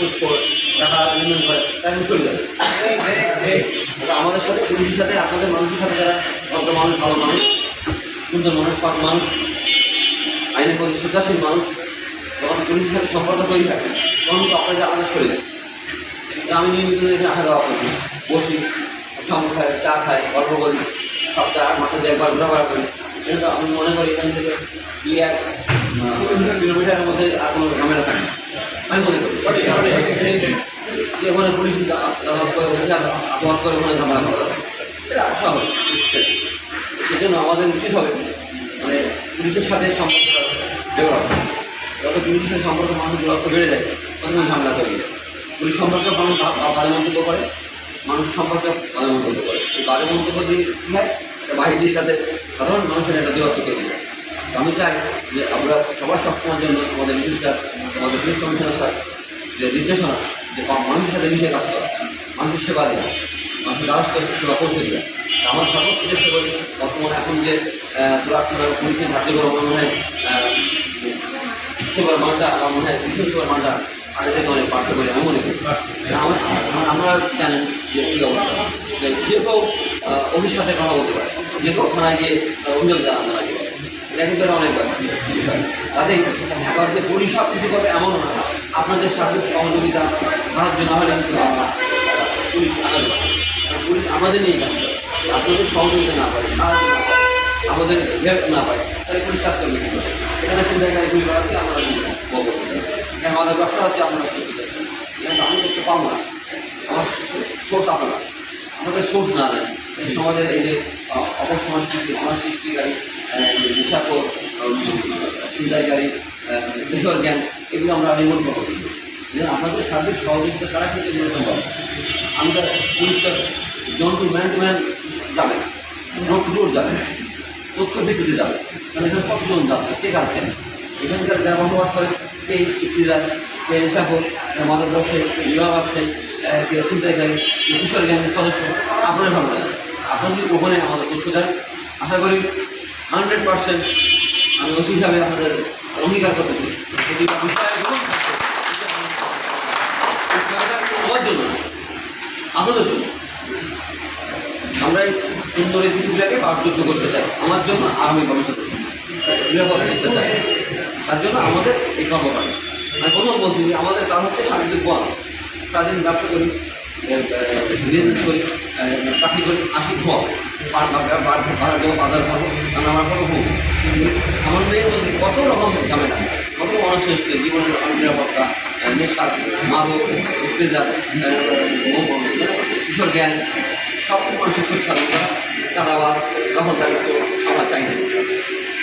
সুদ করে টাকা লেনদেন করে তারা চলে যাবে। আমাদের সাথে পুলিশের সাথে আপনাদের মানুষের সাথে যারা ভদ্র মানুষ, ভালো মানুষ, সুন্দর মানুষ, সৎ মানুষ, আইনের প্রতি শ্রদ্ধাশীল মানুষ, যখন পুলিশের সাথে সম্পর্ক তৈরি থাকে তখন কিন্তু আপনাদের আলাদা সরে যায়। আমি নিয়মিত এখানে আসা যাওয়া করি, বসি, সঙ্গ খাই, চা খাই, গল্প করি, সপ্তাহে 8 মাসে 1 বার ঘোরাফেরা করি। কিন্তু আমি মনে করি এখান থেকে 1 কিলোমিটারের মধ্যে আর কোনো ঝামেলা থাকে না আমি মনে করি। ওখানে পুলিশ আদালত করে আদালত করে ওখানে ঝামেলা করা এটা স্বাভাবিক। সেজন্য আমাদের উচিত হবে মানে পুলিশের সাথে সম্পর্কটা ডেভেলপ। যত পুলিশের সাথে সম্পর্ক মানুষ দূরত্ব বেড়ে যায় তখন ঝামেলা তৈরি যায়। পুলিশ সম্পর্কে মানুষ বাজে মন্তব্য করে, মানুষ সম্পর্কে বাজে মন্তব্য করে। এই বাজে মন্তব্য দিয়ে কী হয়, বাহিনীর সাথে সাধারণ মানুষের একটা দূরত্ব তৈরি যায়। আমি চাই যে আমরা সবার সবসময়ের জন্য আমাদের ডিসি স্যার, আমাদের পুলিশ কমিশনার স্যার যে নির্দেশনা যে মানুষের সাথে মিশে কাজ করা, মানুষের সেবা দেওয়া, মানুষের রাষ্ট্র সেবা পৌঁছে দেওয়া। আমার সর্বোচ্চ চেষ্টা করি বর্তমানে এখন যে পুলিশের কার্যক্রম আমার মনে হয় সেবার মানটা আমার মনে হয় ভীষণ সেবার মানটা আগে থেকে অনেক পার্শ্ব করি আমি মনে করি। আমরা জানেন যে কী অবস্থা, যে কেউ অফিস সাথে কথা বলতে পারে, যে কেউ থানায় গিয়ে অভিযোগ জানাতে পারে, এটা কিন্তু অনেক বিষয়। তাতে এবার যে পুলিশ সব কিছু করবে এমনও না, আপনাদের সার্বিক সহযোগিতা সাহায্য না হলে কিন্তু পুলিশ পুলিশ আমাদের নিয়ে কাজ করে। আপনাদের সহযোগিতা না পারে, সাহায্য না পায়, আমাদের হেল্প না পায়, তাহলে পুলিশ কাজ করবে কী করে? এখানে চিন্তায় গুলি করাচ্ছে আমরা বলতে চাই, এখানে আমাদের ব্যবসা হচ্ছে আমরা করতে চাচ্ছি, এখানে আমি করতে পারবো না। আমার সোর্স আপনারা, আমাদের সোর্স না দেয় এই সমাজের এই যে অপসংস্কৃতি, অনাসৃষ্টিকারী, নেশাখোর, চিন্তাকারী, কিশোর জ্ঞান, এগুলো আমরা নির্মূল করতে চাই। আপনাদের সার্বিক সহযোগিতা ছাড়া কিন্তু এগুলো সম্ভব। আমাদের পুলিশটা জন টু ম্যান যাবে না, রোড টু রোড যাবে না, তথ্য ভিত্তিতে যাবে। কারণ এখানে কতজন যাচ্ছে, কে যাচ্ছেন, এখানকার যারা বসবাস করে, কে ইফতিজার, কে নেশাখোর, মাদক ব্যবসায়ী, কে বিবাহ ব্যবসায়ী, কে চিন্তাকারী, কে কিশোর জ্ঞানের সদস্য, আপনারা ভালো লাগে। আপনার যদি ওখানে আমাদের তথ্য দেন, আশা করি 100% আমি ওসি হিসাবে আপনাদের অঙ্গীকার করতে চাই এটি আমার জন্য, আপনাদের জন্য। আমরা এই সুন্দর এই পৃথিবীটাকে বাসযোগ্য করতে চাই, আমার জন্য আগামী ভবিষ্যতে নিরাপদ করতে চাই। তার জন্য আমাদের এই কর্মকাণ্ড আমি প্রথম বলছি যে আমাদের কাজ হচ্ছে সাংস্কৃতিক বন। সারাদিন ব্যবসা করি, বিজনেস করি, চাকরি করি, আসি ঘুমাবো, বাজার দেবো, বাজার খাবো, নানা রকম হোক। আমার মেয়ের মধ্যে কত রকম ঝামেলা, কত অনাসৃষ্টি, জীবনের নিরাপত্তা, নেশা, মাদক, উত্তেজনা, কিশোর জ্ঞান, সব মানুষের সুখ সাধন করা, চাঁদাবাদ, দখলদারিত্ব আমরা চাই না।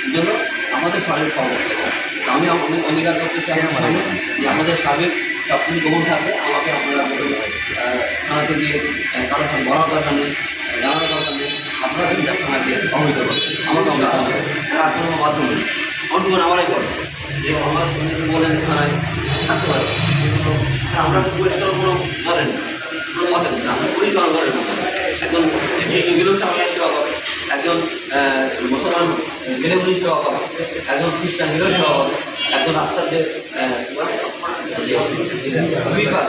এই জন্য আমাদের সার্বিক সহযোগিতা আমি অঙ্গীকার করতেছি আপনার সামনে যে আমাদের সার্বিক সব কিছু গ্রহণ থাকবে। আমাকে আপনারা থানাতে গিয়ে কারো বলার দরকার নেই, জানানোর দরকার নেই, আপনারা কিন্তু থানাকে অবহিত করছেন, আমাকে অবহিত হবে আর কোনো মাধ্যম নেই। অন্তত আমারই করবে যে আমার বলেন থানায় থাকতে পারে, আমরা তো পরিষ্কার কোনো বলেন কোনো বলেন না, আমরা পরিষ্কার করেন না। একজন হিন্দু গেলেও সে আমাকে সেবা করে, একজন মুসলমান গেলে উনি সেবা করে, একজন খ্রিস্টান গেলেও সেবা করে, একজন রাস্তার যে সুইপার